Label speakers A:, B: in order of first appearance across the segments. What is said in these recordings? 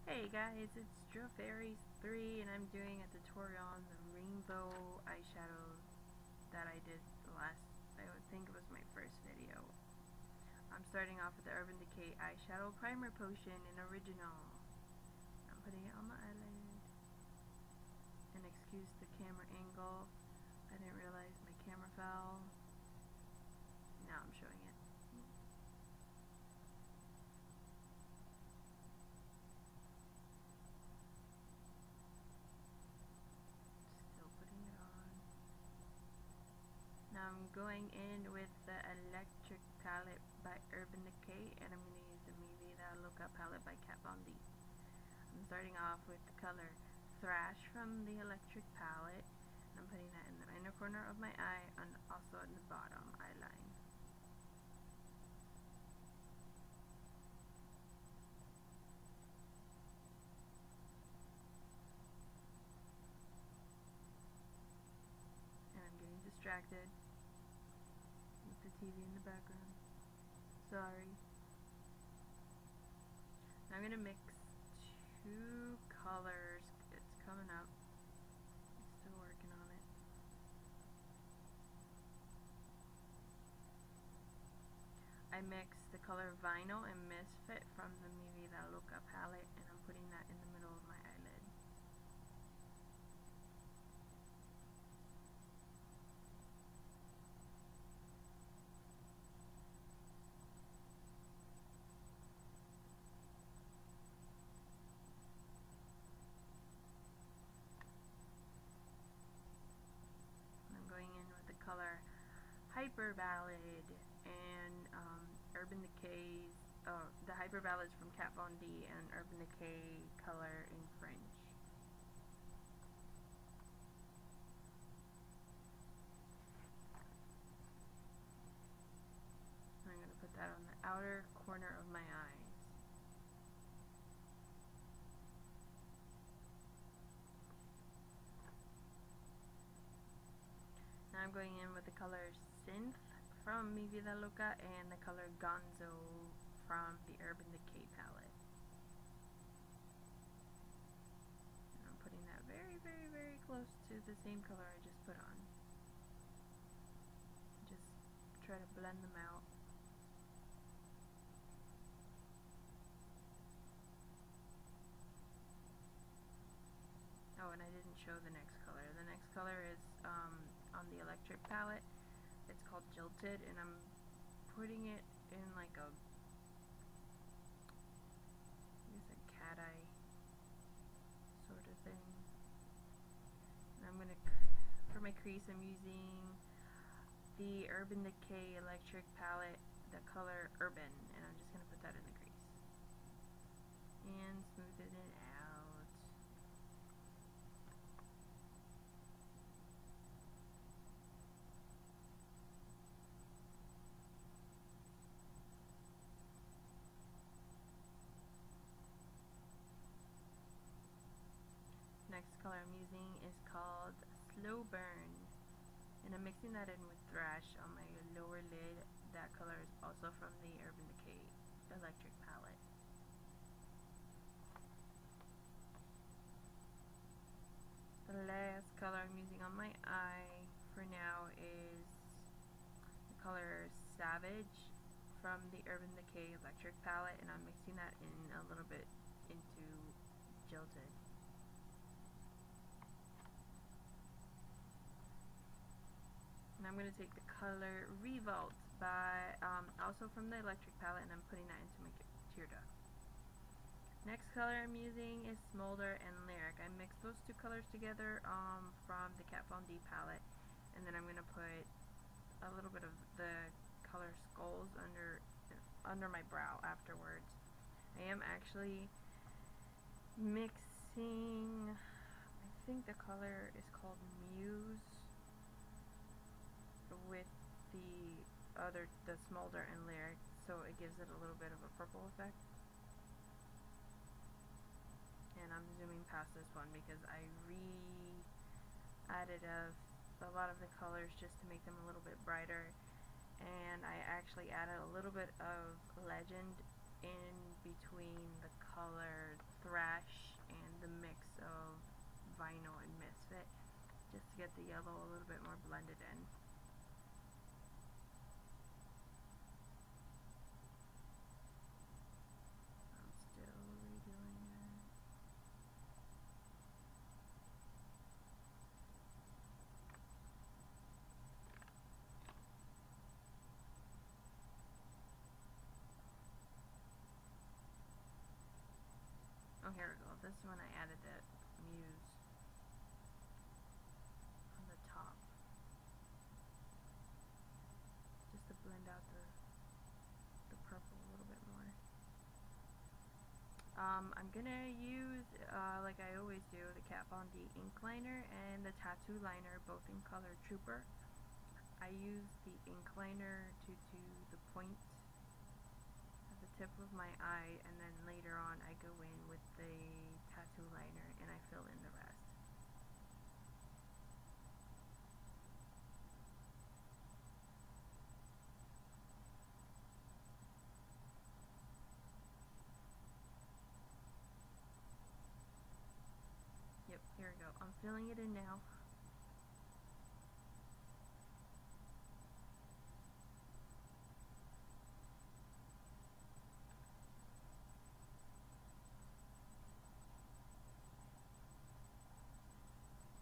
A: Hey guys, it's Fairies3 and I'm doing a tutorial on the rainbow eyeshadow that I did I would think it was my first video. I'm starting off with the Urban Decay Eyeshadow Primer Potion in Original. I'm putting it on my eyelid. And excuse the camera angle, I didn't realize my camera fell. Now I'm showing it. Still putting it on. Now I'm going in with the Electric Palette by Urban Decay, and I'm going to use the Maybe That Look Up palette by Kat Von D. I'm starting off with the color Thrash from the Electric palette, and I'm putting that in the inner corner of my eye and also in the bottom eye line. And I'm getting distracted with the TV in the background. Sorry. Now I'm going to mix two colors. It's coming up. I'm still working on it. I mixed the color Vinyl and Misfit from the Maybe That Look Up palette, and I'm putting that in the middle of my eyelid. Going in with the color Hyper Ballad and Urban Decay's, the Hyper Ballads from Kat Von D and Urban Decay color in French. I'm going to put that on the outer corner of my eyes. Now I'm going in with the color Synth from Maybe That Look Up and the color Gonzo from the Urban Decay palette. And I'm putting that very, very, very close to the same color I just put on. Just try to blend them out. Oh, and I didn't show the next color. The next color is on the Electric palette. It's called Jilted, and I'm putting it in like a, I guess a cat eye sort of thing. And I'm gonna, for my crease, I'm using the Urban Decay Electric palette, the color Urban, and I'm just gonna put that in the crease and smooth it out. Next color I'm using is called Slow Burn, and I'm mixing that in with Thrash on my lower lid. That color is also from the Urban Decay Electric palette. The last color I'm using on my eye for now is the color Savage from the Urban Decay Electric palette, and I'm mixing that in a little bit into Jilted. And I'm going to take the color Revolt by also from the Electric palette, and I'm putting that into my tear duct. Next color I'm using is Smolder and Lyric. I mixed those two colors together from the Kat Von D palette, and then I'm going to put a little bit of the color Skulls under my brow afterwards. I am actually mixing, I think the color is called Muse, with the Smolder and Lyric, so it gives it a little bit of a purple effect. And I'm zooming past this one because I added a lot of the colors just to make them a little bit brighter, and I actually added a little bit of Legend in between the color Thrash and the mix of Vinyl and Misfit, just to get the yellow a little bit more blended in. I'm still redoing it. Oh, here we go. This is when I added that muse on the top, just to blend out the purple a little bit more. I'm gonna use, like I always do, the Kat Von D ink liner and the tattoo liner, both in color Trooper. I use the ink liner to do the point at the tip of my eye, and then later on I go in with the tattoo liner and I fill in the rest. Yep, here we go. I'm filling it in now.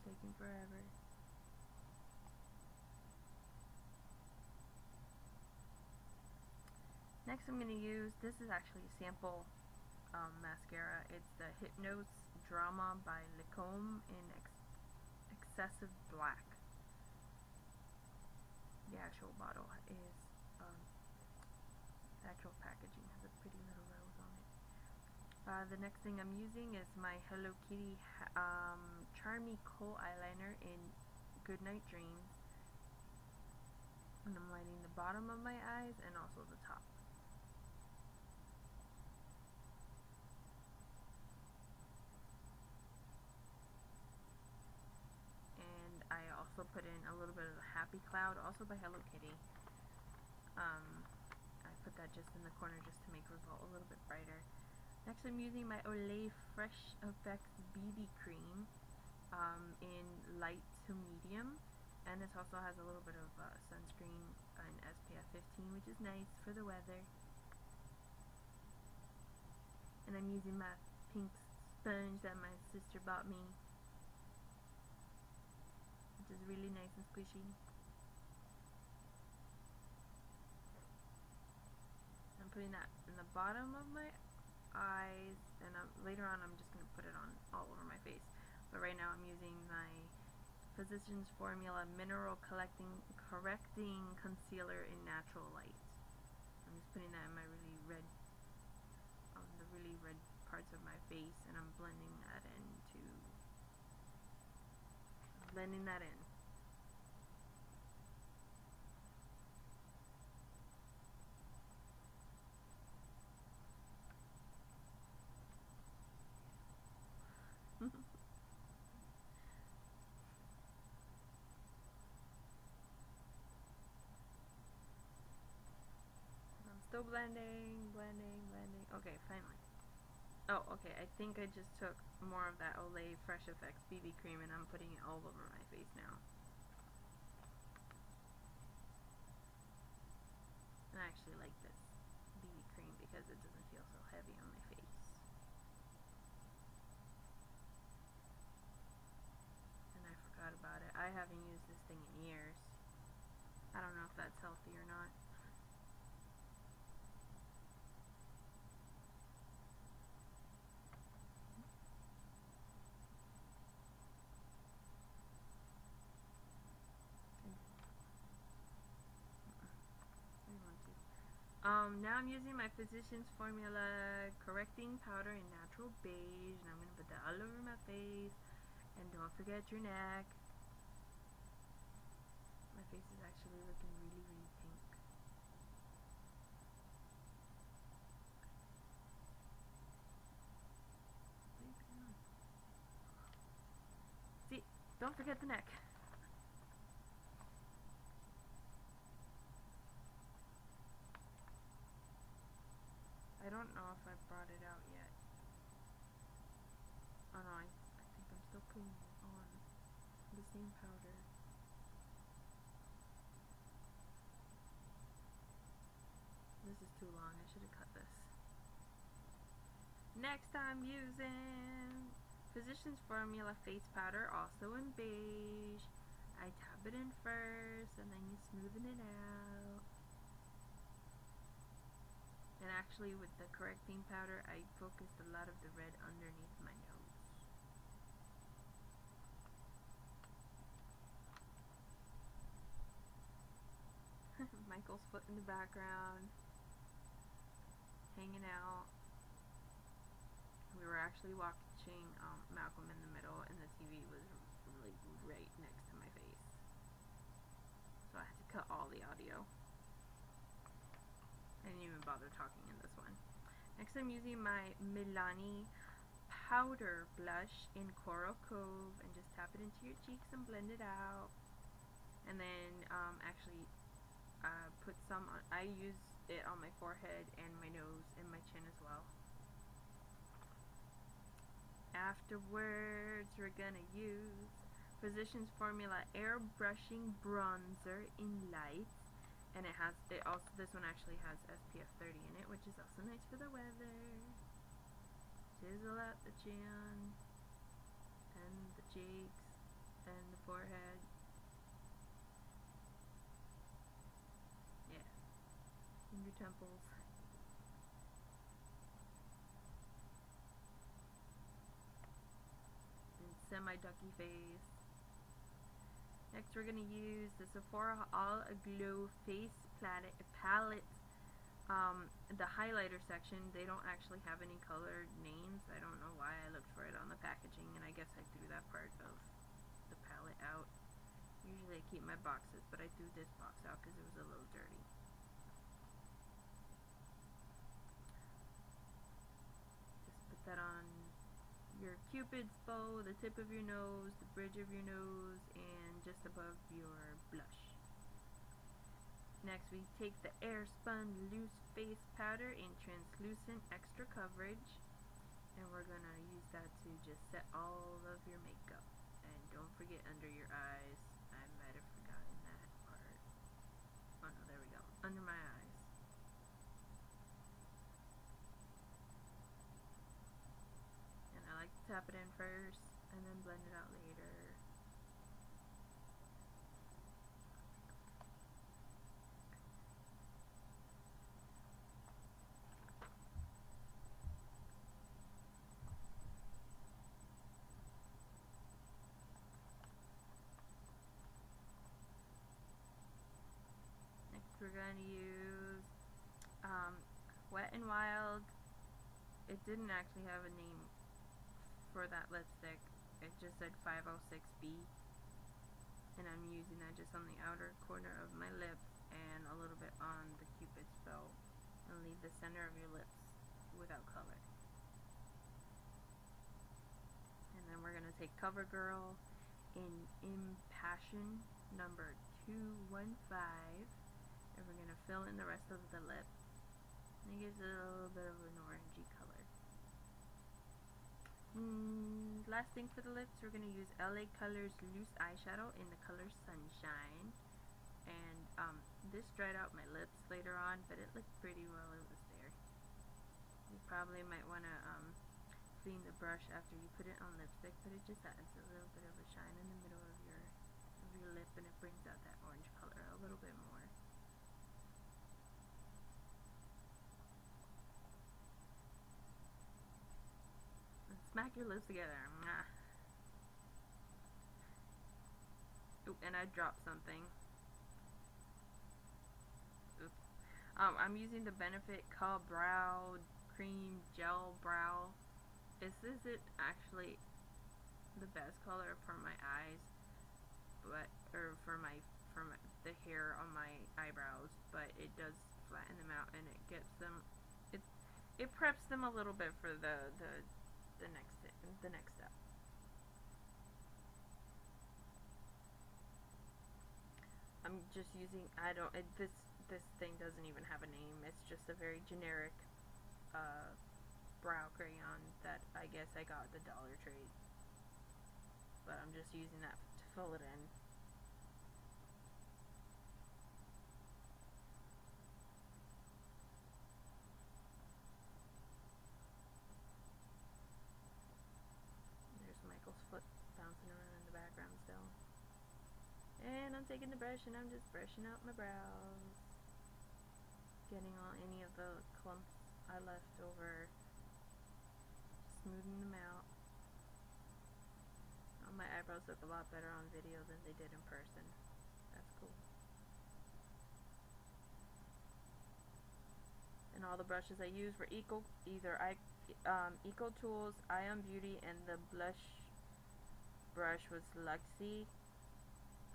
A: Taking forever. Next I'm going to use, this is actually a sample mascara. It's the Hypnose Drama by Lacombe in Excessive Black. The actual bottle is, the actual packaging has a pretty little rose on it. The next thing I'm using is my Hello Kitty Charmy Kohl eyeliner in Goodnight Dreams. And I'm lining the bottom of my eyes and also the top. And I also put in a little bit of the Happy Cloud, also by Hello Kitty. I put that just in the corner just to make the result a little bit brighter. Next I'm using my Olay Fresh Effects BB Cream in light to medium, and this also has a little bit of sunscreen and SPF 15, which is nice for the weather. And I'm using my pink sponge that my sister bought me, which is really nice and squishy. I'm putting that in the bottom of my eyes, and later on I'm just going to put it on all over my face. But right now I'm using my Physicians Formula Mineral Correcting Concealer in Natural Light. I'm just putting that in my really red, the really red parts of my face, and I'm blending that in. I'm still blending. Okay, finally. Oh, okay, I think I just took more of that Olay Fresh Effects BB cream and I'm putting it all over my face now. And I actually like this BB cream because it doesn't feel so heavy on my face. And I forgot about it. I haven't used this thing in years. I don't know if that's healthy or not. Now I'm using my Physicians Formula Correcting Powder in Natural Beige, and I'm going to put that all over my face, and don't forget your neck. My face is actually looking really, really pink. See, don't forget the neck. I don't know if I brought it out yet. exactly on the same powder. This is too long. I should have cut this. Next, I'm using Physicians Formula face powder, also in beige. I tap it in first, and then you smoothen it out. And actually, with the correcting powder, I focused a lot of the red underneath my nose. Michael's foot in the background, hanging out. We were actually watching Malcolm in the Middle, and the TV was like right next to my face, so I had to cut all the audio. I didn't even bother talking in this one. Next, I'm using my Milani powder blush in Coral Cove, and just tap it into your cheeks and blend it out. And then actually put some on. I use it on my forehead and my nose and my chin as well. Afterwards, we're gonna use Physicians Formula Airbrushing Bronzer in Light, and this one actually has SPF 30 in it, which is also nice for the weather. Chisel out the chin and the cheeks and the forehead. Yeah, and your temples. Semi-ducky face. Next, we're going to use the Sephora All Aglow Face Palette. The highlighter section, they don't actually have any colored names. I don't know why. I looked for it on the packaging, and I guess I threw that part of the palette out. Usually I keep my boxes, but I threw this box out because it was a little dirty. Just put that on your Cupid's bow, the tip of your nose, the bridge of your nose, and just above your blush. Next, we take the Airspun Loose Face Powder in Translucent Extra Coverage, and we're going to use that to just set all of your makeup. And don't forget under your eyes. I might have forgotten that part. Oh no, there we go. Under my eyes. And I like to tap it in first, and then blend it out later. We're going to use Wet n Wild. It didn't actually have a name for that lipstick. It just said 506B. And I'm using that just on the outer corner of my lips and a little bit on the Cupid's bow. And leave the center of your lips without color. And then we're going to take CoverGirl in Impassion number 215. And we're going to fill in the rest of the lip. And it gives it a little bit of an orangey color. Last thing for the lips, we're going to use LA Colors Loose Eyeshadow in the color Sunshine. And this dried out my lips later on, but it looked pretty while it was there. You probably might want to clean the brush after you put it on lipstick, but it just adds a little bit of a shine in the middle of your lip, and it brings out that orange color a little bit more. Smack your lips together. Ooh, and I dropped something. Oops. I'm using the Benefit Brow Cream Gel Brow. This isn't actually the best color for my eyes, but for the hair on my eyebrows, but it does flatten them out, and it gets them. It preps them a little bit for the next step. I'm just using, this thing doesn't even have a name. It's just a very generic brow crayon that I guess I got at the Dollar Tree. but I'm just using that to fill it in. There's Michael's foot bouncing around in the background still. And I'm taking the brush and I'm just brushing out my brows, getting all any of the clumps I left over, smoothing them out. Oh, my eyebrows look a lot better on video than they did in person. That's cool. And all the brushes I used were Eco Tools, Ion Beauty, and the blush brush was Luxie,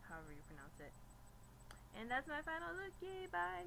A: however you pronounce it. And that's my final look. Yay, bye!